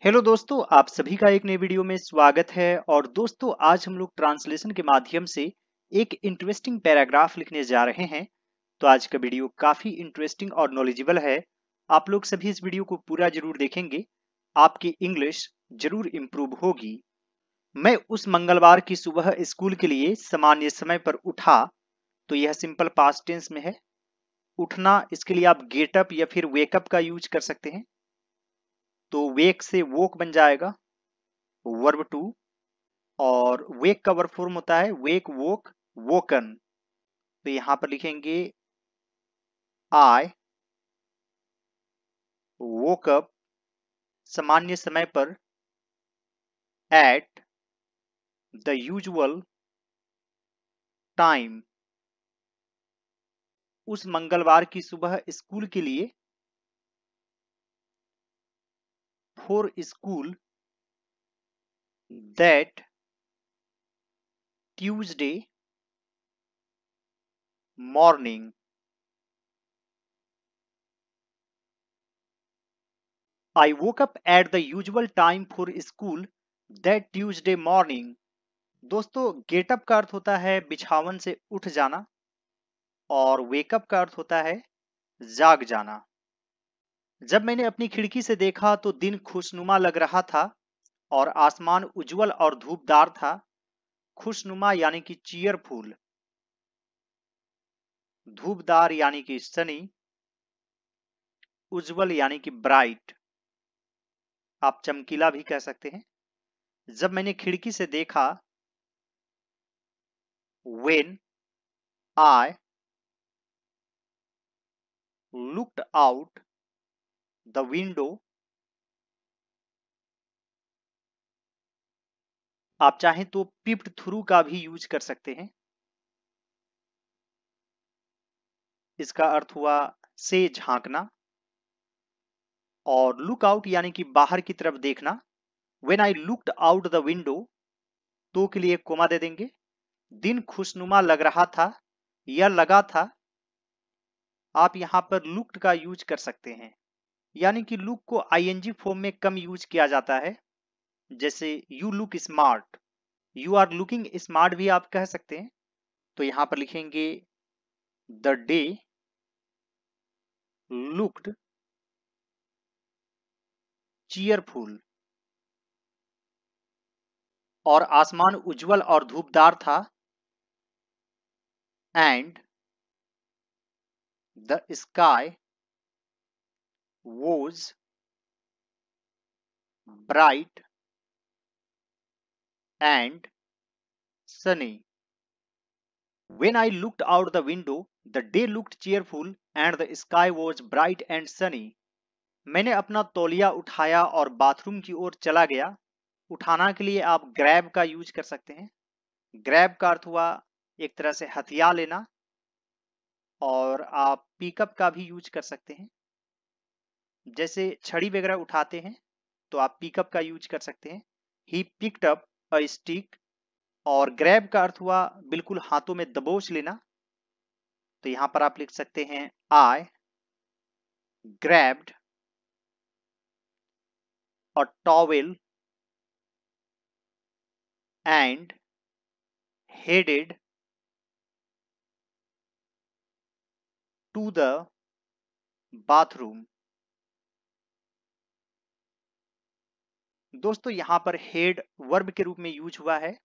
Hello दोस्तों, आप सभी का एक नए वीडियो में स्वागत है। और दोस्तों, आज हम लोग ट्रांसलेशन के माध्यम से एक इंटरेस्टिंग पैराग्राफ लिखने जा रहे हैं। तो आज का वीडियो काफी इंटरेस्टिंग और नॉलेजेबल है। आप लोग सभी इस वीडियो को पूरा जरूर देखेंगे, आपकी इंग्लिश जरूर इम्प्रूव होगी। मैं उस मंगलवार की सुबह स्कूल के लिए सामान्य समय पर उठा। तो यह सिंपल पास्ट टेंस में है। उठना, इसके लिए आप गेटअप या फिर वेकअप का यूज कर सकते हैं। तो वेक से वोक बन जाएगा, वर्ब टू। और वेक का वर्ब फॉर्म होता है वेक, वोक, वोकन। तो यहां पर लिखेंगे आई वोक अप, सामान्य समय पर, एट द यूजुअल टाइम, उस मंगलवार की सुबह स्कूल के लिए, for school that Tuesday morning. I woke up at the usual time for school that Tuesday morning. दोस्तों, गेटअप का अर्थ होता है बिछावन से उठ जाना, और वेकअप का अर्थ होता है जाग जाना। जब मैंने अपनी खिड़की से देखा तो दिन खुशनुमा लग रहा था और आसमान उज्जवल और धूपदार था। खुशनुमा यानी कि चीयरफुल, धूपदार यानी कि सनी, उज्जवल यानी कि ब्राइट, आप चमकीला भी कह सकते हैं। जब मैंने खिड़की से देखा, when I looked out the window, आप चाहें तो पीप्ड थ्रू का भी यूज कर सकते हैं। इसका अर्थ हुआ से झांकना। और लुक आउट यानी कि बाहर की तरफ देखना। When I looked out the window, तो के लिए कोमा दे देंगे। दिन खुशनुमा लग रहा था या लगा था, आप यहां पर लुक्ड का यूज कर सकते हैं। यानी कि लुक को आईएनजी फॉर्म में कम यूज किया जाता है। जैसे you look smart, you are looking smart भी आप कह सकते हैं। तो यहां पर लिखेंगे द डे लुक्ड चीयरफुल, और आसमान उज्जवल और धूपदार था। And the sky was bright and Sunny. When I looked out the window, the day looked cheerful and the sky was bright and sunny. मैंने अपना तौलिया उठाया और बाथरूम की ओर चला गया। उठाना के लिए आप ग्रैब का यूज कर सकते हैं। ग्रैब का अर्थ हुआ एक तरह से हथिया लेना। और आप पिकअप का भी यूज कर सकते हैं। जैसे छड़ी वगैरह उठाते हैं तो आप पिकअप का यूज कर सकते हैं। He picked up a stick. और ग्रैब का अर्थ हुआ बिल्कुल हाथों में दबोच लेना। तो यहां पर आप लिख सकते हैं आई grabbed a towel and headed to the bathroom. दोस्तों, यहां पर हेड वर्ब के रूप में यूज हुआ है।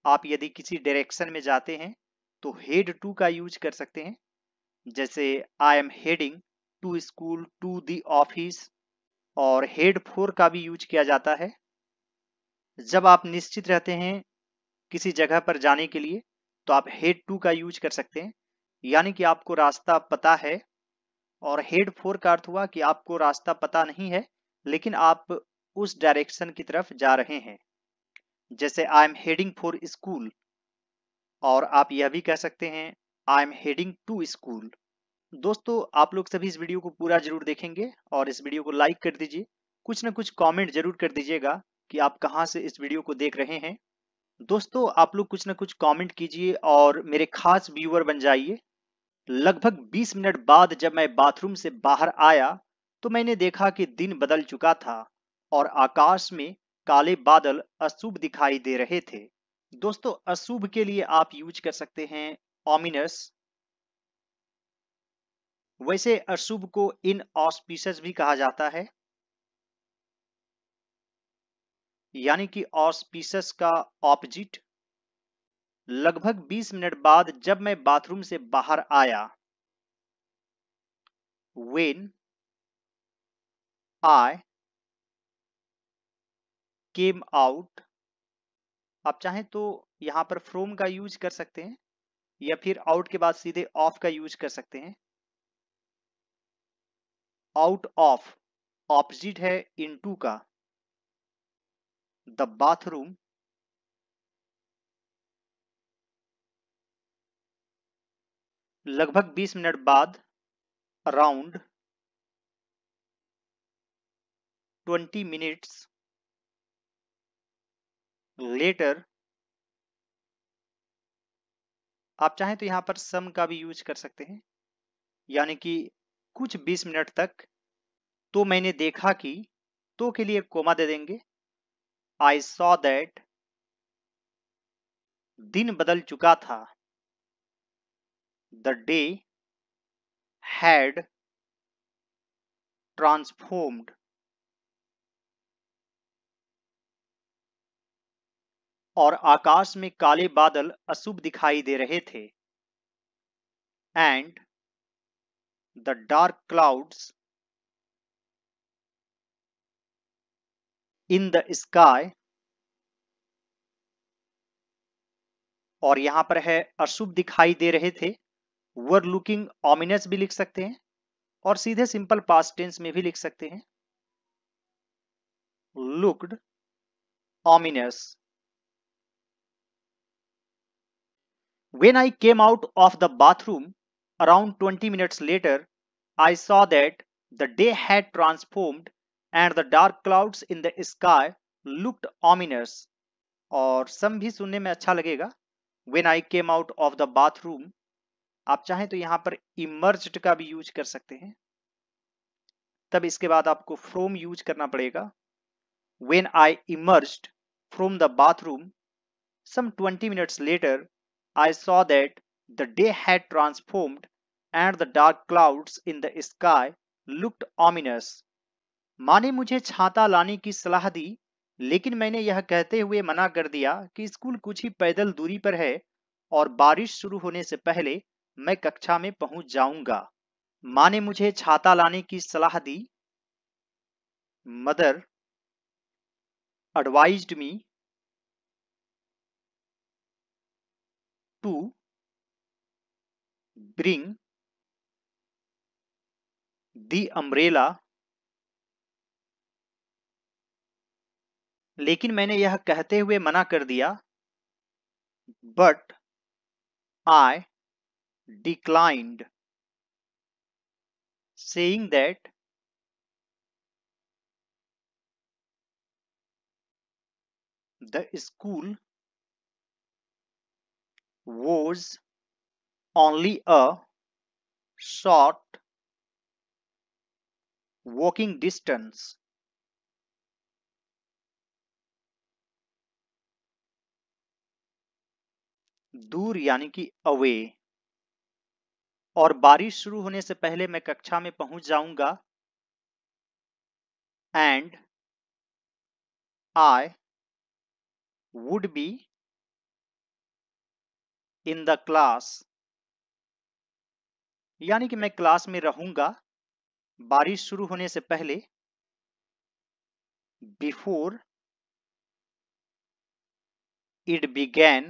आप यदि किसी डायरेक्शन में जाते हैं तो हेड टू का यूज कर सकते हैं। जैसे I am heading to school to the office. और हेड फोर का भी यूज किया जाता है जब आप निश्चित रहते हैं किसी जगह पर जाने के लिए, तो आप हेड टू का यूज कर सकते हैं। यानी कि आपको रास्ता पता है। और हेड फोर का अर्थ हुआ कि आपको रास्ता पता नहीं है, लेकिन आप उस डायरेक्शन की तरफ जा रहे हैं। जैसे I am heading for school. और आप यह भी कह सकते हैं I am heading to school. दोस्तों, आप लोग सभी इस वीडियो को पूरा जरूर देखेंगे और इस वीडियो को लाइक कर दीजिए। कुछ ना कुछ कमेंट जरूर कर दीजिएगा कि आप कहां से इस वीडियो को देख रहे हैं। दोस्तों, आप लोग कुछ ना कुछ कमेंट कीजिए और मेरे खास व्यूअर बन जाइए। लगभग 20 मिनट बाद जब मैं बाथरूम से बाहर आया तो मैंने देखा कि दिन बदल चुका था और आकाश में काले बादल अशुभ दिखाई दे रहे थे। दोस्तों, अशुभ के लिए आप यूज कर सकते हैं ऑमिनस। वैसे अशुभ को इनऑस्पिशियस भी कहा जाता है, यानी कि ऑस्पिशियस का ऑपोजिट। लगभग 20 मिनट बाद जब मैं बाथरूम से बाहर आया, when I came out, आप चाहें तो यहां पर फ्रॉम का यूज कर सकते हैं या फिर आउट के बाद सीधे ऑफ का यूज कर सकते हैं। आउट ऑफ ऑपोजिट है इनटू का। द बाथरूम लगभग 20 मिनट बाद, अराउंड 20 मिनट्स लेटर, आप चाहें तो यहां पर सम का भी यूज कर सकते हैं, यानी कि कुछ 20 मिनट तक। तो मैंने देखा कि, तो के लिए कोमा दे देंगे। आई सॉ दैट, दिन बदल चुका था। द डे हैड ट्रांसफॉर्म्ड, और आकाश में काले बादल अशुभ दिखाई दे रहे थे। And the dark clouds in the sky, और यहां पर है अशुभ दिखाई दे रहे थे। वर लुकिंग ऑमिनस भी लिख सकते हैं और सीधे सिंपल पास्ट टेंस में भी लिख सकते हैं, looked ominous. When I came out of the bathroom around 20 minutes later, I saw that the day had transformed and the dark clouds in the sky looked ominous. और सम भी सुनने में अच्छा लगेगा। When I came out of the bathroom, आप चाहें तो यहां पर emerged का भी यूज कर सकते हैं, तब इसके बाद आपको from यूज करना पड़ेगा। When I emerged from the bathroom some 20 minutes later, I saw that the day had transformed and the dark clouds in the sky looked ominous. माँ ने मुझे छाता लाने की सलाह दी, लेकिन मैंने यह कहते हुए मना कर दिया कि स्कूल कुछ ही पैदल दूरी पर है और बारिश शुरू होने से पहले मैं कक्षा में पहुंच जाऊंगा। माँ ने मुझे छाता लाने की सलाह दी। Mother advised me to bring the umbrella, लेकिन मैंने यह कहते हुए मना कर दिया, but I declined, saying that the school was only a short walking distance. दूर यानी कि अवे, और बारिश शुरू होने से पहले मैं कक्षा में पहुंच जाऊंगा। And I would be in the class, यानी कि मैं क्लास में रहूंगा बारिश शुरू होने से पहले। Before it began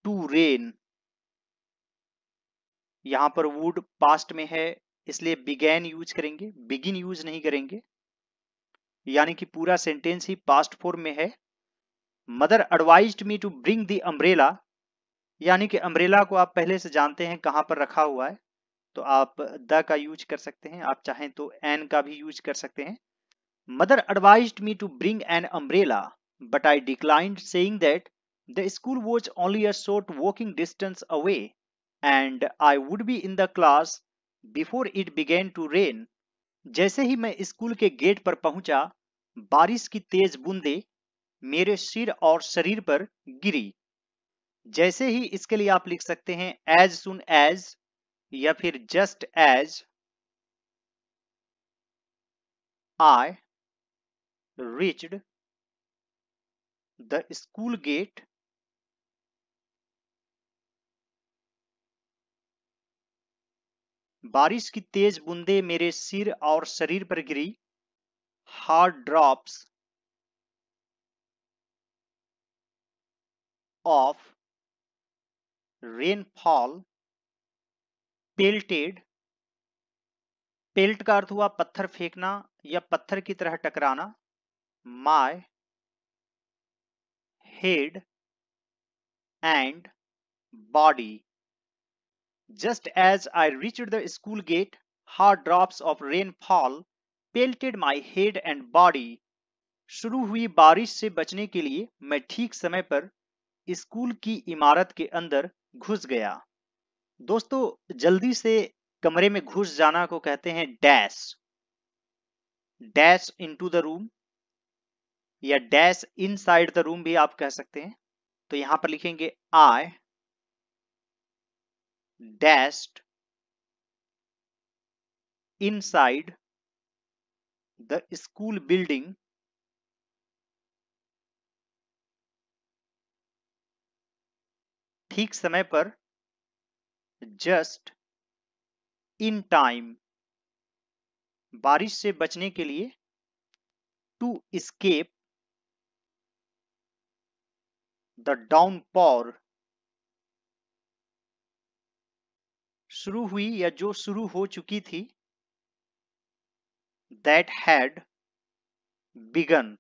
to rain, यहां पर would पास्ट में है इसलिए began यूज करेंगे, begin यूज नहीं करेंगे, यानी कि पूरा सेंटेंस ही पास्ट फॉर्म में है। Mother advised me to bring the umbrella, यानी कि अम्ब्रेला को आप पहले से जानते हैं कहां पर रखा हुआ है, तो आप द का यूज कर सकते हैं, आप चाहें तो एन का भी यूज कर सकते हैं। Mother advised me to bring an umbrella but I declined, saying that the school was only a short walking distance away and I would be in the class before it began to rain. जैसे ही मैं school के gate पर पहुंचा, बारिश की तेज बूंदें मेरे सिर और शरीर पर गिरी। जैसे ही इसके लिए आप लिख सकते हैं एज सुन एज या फिर just as I reached the school gate, बारिश की तेज बूंदें मेरे सिर और शरीर पर गिरी। Hard drops of rainfall pelted, pelt का अर्थ हुआ पत्थर फेंकना या पत्थर की तरह टकराना, my head and body. Just as I reached the school gate, hard drops of rainfall pelted my head and body. शुरू हुई बारिश से बचने के लिए मैं ठीक समय पर स्कूल की इमारत के अंदर घुस गया। दोस्तों, जल्दी से कमरे में घुस जाना को कहते हैं dash. Dash into the room या डैश इनसाइड द रूम भी आप कह सकते हैं। तो यहां पर लिखेंगे I dashed inside the school building ठीक समय पर, जस्ट इन टाइम बारिश से बचने के लिए, टू escape द डाउनपॉर शुरू हुई या जो शुरू हो चुकी थी, that had begun.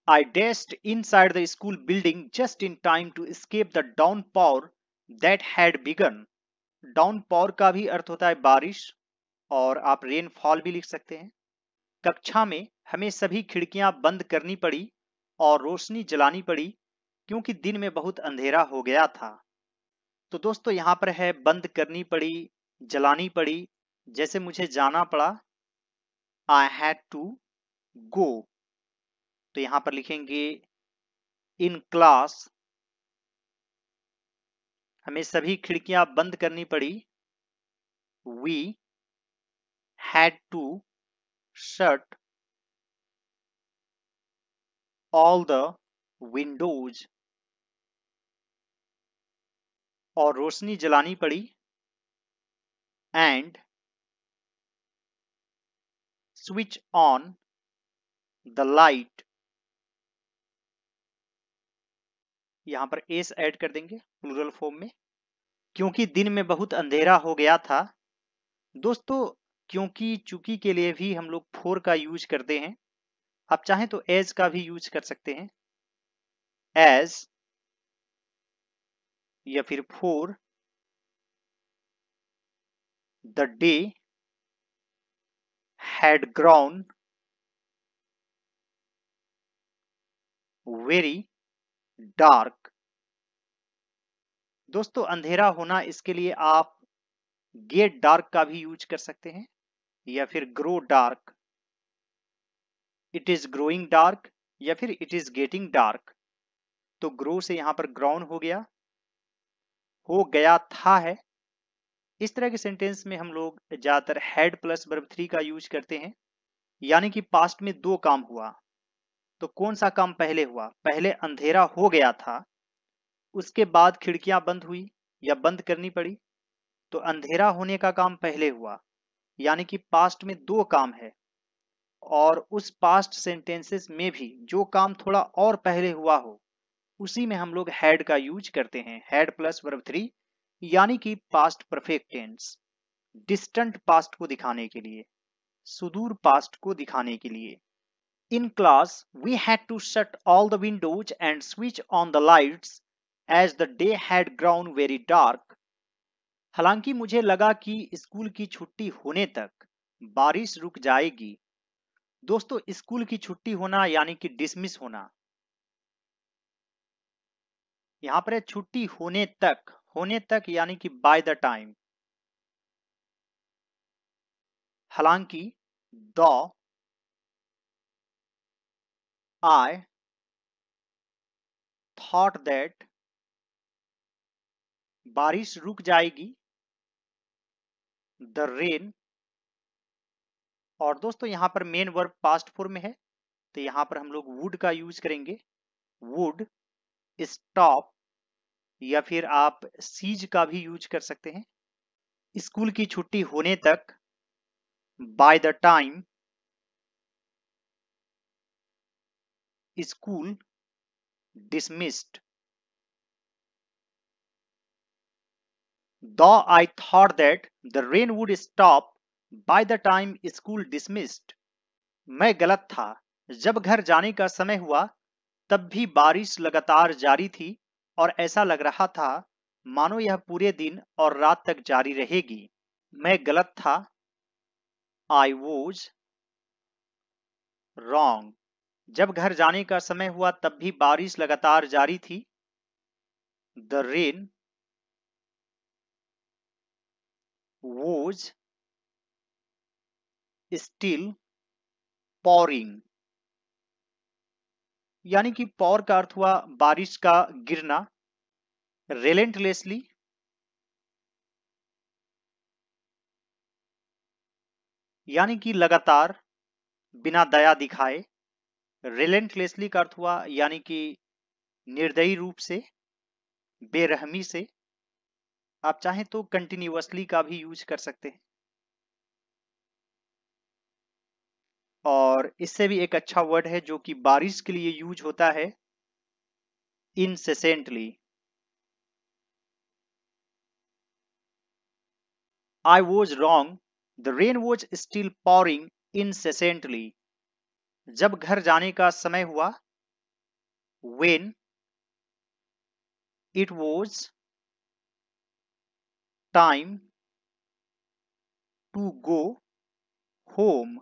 I dashed inside the school building just in time to escape the downpour that had begun. डाउनपॉर का भी अर्थ होता है बारिश और आप रेनफॉल भी लिख सकते हैं। कक्षा में हमें सभी खिड़कियां बंद करनी पड़ी और रोशनी जलानी पड़ी क्योंकि दिन में बहुत अंधेरा हो गया था। तो दोस्तों यहां पर है बंद करनी पड़ी, जलानी पड़ी। जैसे मुझे जाना पड़ा, आई हैड टू गो, तो यहां पर लिखेंगे इन क्लास हमें सभी खिड़कियां बंद करनी पड़ी, we had to shut all the windows, और रोशनी जलानी पड़ी, and switch on the light, यहां पर एस ऐड कर देंगे प्लूरल फॉर्म में, क्योंकि दिन में बहुत अंधेरा हो गया था। दोस्तों, क्योंकि चूंकि के लिए भी हम लोग फोर का यूज करते हैं। आप चाहें तो एज का भी यूज कर सकते हैं, एज या फिर four the day had ground very dark. दोस्तों, अंधेरा होना, इसके लिए आप गेट डार्क का भी यूज कर सकते हैं या फिर grow dark, it is growing dark या फिर इट इज गेटिंग डार्क। तो ग्रो से यहां पर ग्राउन हो गया था है। इस तरह के सेंटेंस में हम लोग ज्यादातर हैड प्लस वर्ब 3 का यूज करते हैं, यानी कि पास्ट में दो काम हुआ। तो कौन सा काम पहले हुआ? पहले अंधेरा हो गया था, उसके बाद खिड़कियां बंद हुई या बंद करनी पड़ी। तो अंधेरा होने का काम पहले हुआ, यानी कि पास्ट में दो काम है। और उस पास्ट सेंटेंसेस में भी जो काम थोड़ा और पहले हुआ हो, उसी में हम लोग हैड का यूज करते हैं, हैड प्लस वर्ब 3, यानी कि past perfect tense, distant past को दिखाने के लिए, सुदूर पास्ट को दिखाने के लिए। In class, we had to shut all the windows and switch on the lights as the day had grown very dark. हालांकि मुझे लगा कि स्कूल की छुट्टी होने तक बारिश रुक जाएगी। दोस्तों, स्कूल की छुट्टी होना यानी कि डिसमिस होना, यहां पर है छुट्टी होने तक यानी कि बाय द टाइम। हालांकि दो I thought that बारिश रुक जाएगी, the rain, और दोस्तों यहां पर मेन वर्ब पास्ट फॉर्म में है तो यहां पर हम लोग वुड का यूज करेंगे, वुड स्टॉप, या फिर आप सीज का भी यूज कर सकते हैं। स्कूल की छुट्टी होने तक, by the time school dismissed, though I thought that the rain would stop by the time school dismissed। मैं गलत था, जब घर जाने का समय हुआ तब भी बारिश लगातार जारी थी और ऐसा लग रहा था मानो यह पूरे दिन और रात तक जारी रहेगी। मैं गलत था, I was wrong। जब घर जाने का समय हुआ तब भी बारिश लगातार जारी थी, the rain was still pouring। यानी कि पॉर का अर्थ हुआ बारिश का गिरना, relentlessly यानी कि लगातार बिना दया दिखाए, relentlessly का अर्थ हुआ यानी कि निर्दयी रूप से, बेरहमी से। आप चाहें तो कंटिन्यूअसली का भी यूज कर सकते हैं। और इससे भी एक अच्छा वर्ड है जो कि बारिश के लिए यूज होता है, incessantly। I was wrong, the rain was still pouring incessantly। जब घर जाने का समय हुआ, when it was time to go home,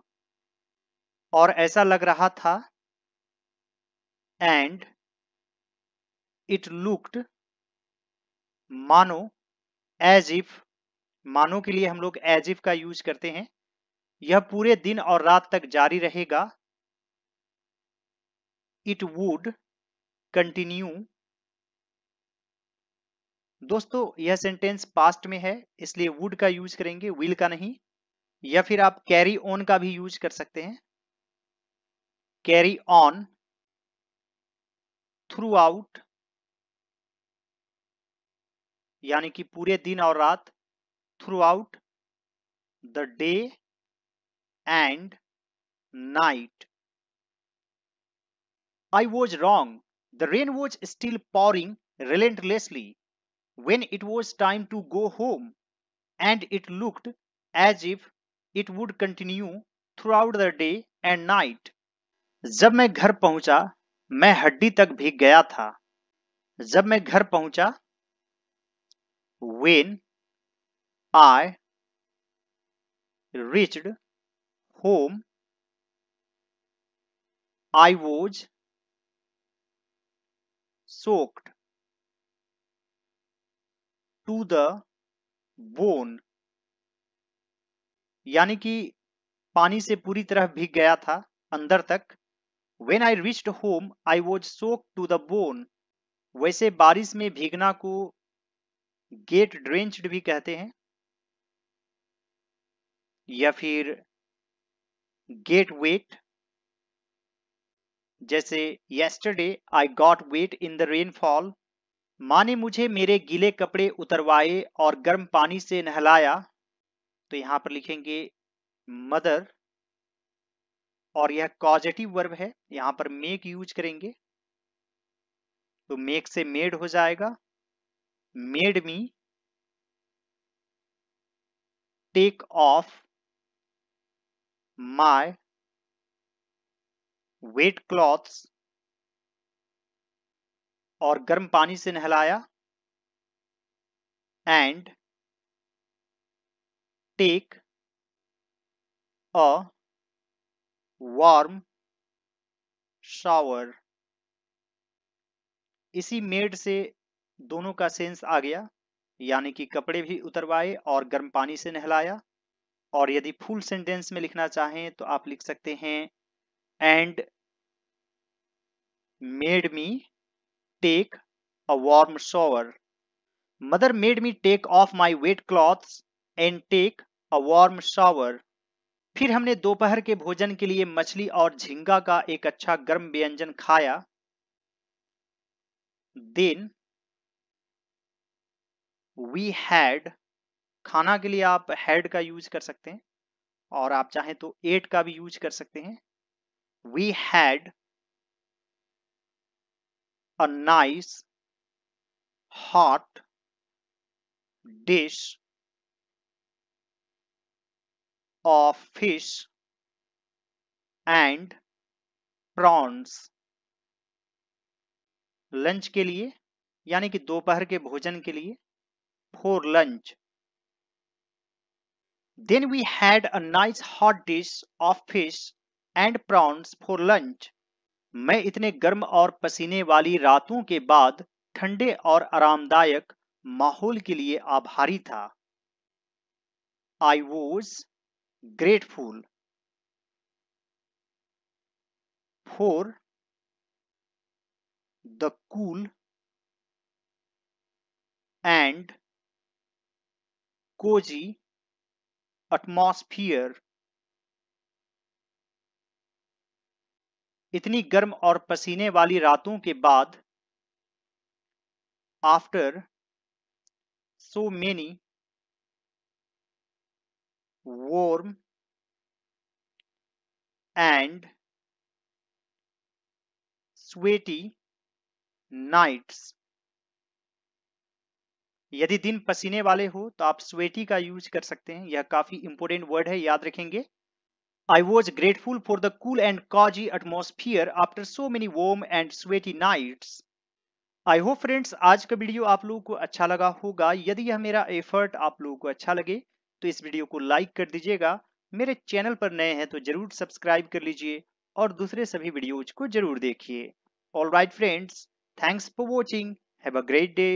और ऐसा लग रहा था, and it looked, मानो, as if, मानो के लिए हम लोग as if का यूज करते हैं, यह पूरे दिन और रात तक जारी रहेगा, it would continue। दोस्तों यह सेंटेंस पास्ट में है इसलिए वुड का यूज करेंगे, विल का नहीं। या फिर आप कैरी ऑन का भी यूज कर सकते हैं, कैरी ऑन थ्रू आउट, यानी कि पूरे दिन और रात, through out the day and night. I was wrong, the rain was still pouring relentlessly when it was time to go home and it looked as if it would continue throughout the day and night। जब मैं घर पहुंचा मैं हड्डी तक भीग गया था। जब मैं घर पहुंचा, when I reached home I was soaked to the bone, यानी कि पानी से पूरी तरह भीग गया था अंदर तक। When I reached home I was soaked to the bone। वैसे बारिश में भीगना को गेट ड्रेंच्ड भी कहते हैं या फिर गेट वेट। जैसे yesterday I got wet in the rainfall। माँ ने मुझे मेरे गीले कपड़े उतरवाए और गर्म पानी से नहलाया। तो यहां पर लिखेंगे मदर, और यह कॉजेटिव वर्ब है, यहां पर मेक यूज करेंगे तो मेक से मेड हो जाएगा, made me take off my wet clothes, और गर्म पानी से नहलाया, and take a warm shower. इसी मेड से दोनों का सेंस आ गया, यानी कि कपड़े भी उतरवाए और गर्म पानी से नहलाया, और यदि फुल सेंटेंस में लिखना चाहें तो आप लिख सकते हैं and made me take a warm shower. Mother made me take off my wet clothes and take a warm shower. फिर हमने दोपहर के भोजन के लिए मछली और झींगा का एक अच्छा गर्म व्यंजन खाया। देन वी हैड, खाना के लिए आप हैड का यूज कर सकते हैं और आप चाहें तो एट का भी यूज कर सकते हैं। We had a nice hot dish of fish and prawns. Lunch के लिए यानी कि दोपहर के भोजन के लिए, for lunch. Then we had a nice hot dish of fish and prawns for lunch. मैं इतने गर्म और पसीने वाली रातों के बाद ठंडे और आरामदायक माहौल के लिए आभारी था। I was grateful for the cool and cosy atmosphere. इतनी गर्म और पसीने वाली रातों के बाद, after so many warm and sweaty nights। यदि दिन पसीने वाले हो तो आप स्वेटी का यूज कर सकते हैं, यह काफी इंपोर्टेंट वर्ड है, याद रखेंगे। I was grateful for the cool and cozy atmosphere after so many warm and sweaty nights। I hope friends आज का वीडियो आप लोगों को अच्छा लगा होगा। यदि यह मेरा एफर्ट आप लोगों को अच्छा लगे तो इस वीडियो को लाइक कर दीजिएगा। मेरे चैनल पर नए हैं तो जरूर सब्सक्राइब कर लीजिए और दूसरे सभी वीडियोज को जरूर देखिए। All right friends, thanks for watching, have a great day.